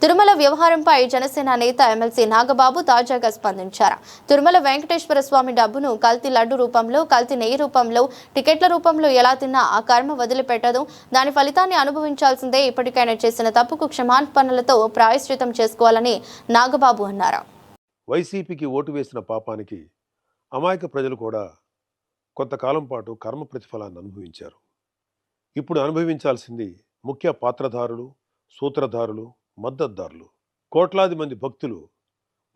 తిరుమల వ్యవహారంపై జనసేన నేత ఎమ్మెల్సీ నాగబాబు తాజాగా స్పందించారు. తిరుమల వెంకటేశ్వర స్వామి డబ్బును కల్తీ లడ్డు రూపంలో, కల్తీ నెయ్యి రూపంలో, టికెట్ల రూపంలో ఎలా తిన్నా ఆ కర్మ వదిలిపెట్టదు. దాని ఫలితాన్ని అనుభవించాల్సిందే. ఇప్పటికైనా చేసిన తప్పుకు క్షమాపణలతో ప్రాయశ్చితం చేసుకోవాలని నాగబాబు అన్నారు. వైసీపీకి ఓటు వేసిన పాపానికి అమాయక ప్రజలు కూడా కొంతకాలం పాటు కర్మ ప్రతిఫలాన్ని అనుభవించారు. ఇప్పుడు అనుభవించాల్సింది ముఖ్య పాత్రధారులు, సూత్రధారులు, మద్దతుదారులు. కోట్లాది మంది భక్తులు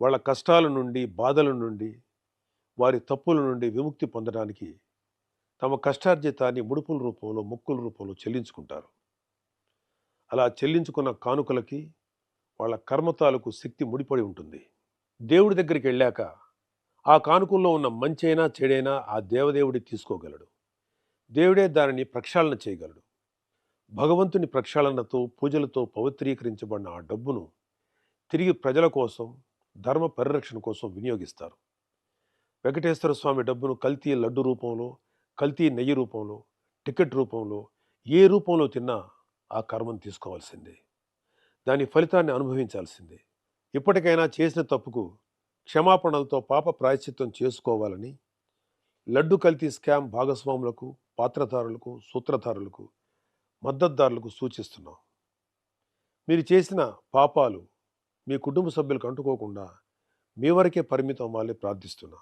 వాళ్ళ కష్టాల నుండి, బాధల నుండి, వారి తప్పుల నుండి విముక్తి పొందడానికి తమ కష్టార్జితాన్ని ముడుపుల రూపంలో, మొక్కుల రూపంలో చెల్లించుకుంటారు. అలా చెల్లించుకున్న కానుకలకి వాళ్ళ కర్మతాలకు శక్తి ముడిపడి ఉంటుంది. దేవుడి దగ్గరికి వెళ్ళాక ఆ కానుకల్లో ఉన్న మంచైనా చెడైనా ఆ దేవదేవుడి తీసుకోగలడు. దేవుడే దానిని ప్రక్షాళన చేయగలడు. భగవంతుని ప్రక్షాళనతో, పూజలతో పవిత్రీకరించబడిన ఆ డబ్బును తిరిగి ప్రజల కోసం, ధర్మ పరిరక్షణ కోసం వినియోగిస్తారు. వెంకటేశ్వర స్వామి డబ్బును కల్తీ లడ్డు రూపంలో, కల్తీ నెయ్యి రూపంలో, టికెట్ రూపంలో, ఏ రూపంలో తిన్నా ఆ కర్మను తీసుకోవాల్సిందే. దాని ఫలితాన్ని అనుభవించాల్సిందే. ఇప్పటికైనా చేసిన తప్పుకు క్షమాపణలతో పాప ప్రాయశ్చిత్తం చేసుకోవాలని లడ్డు కల్తీ స్కామ్ భాగస్వాములకు, పాత్రధారులకు, సూత్రధారులకు, మద్దతుదారులకు సూచిస్తున్నాం. మీరు చేసిన పాపాలు మీ కుటుంబ సభ్యులకు అంటుకోకుండా మీ వరకే పరిమితం అవ్వాలని ప్రార్థిస్తున్నా.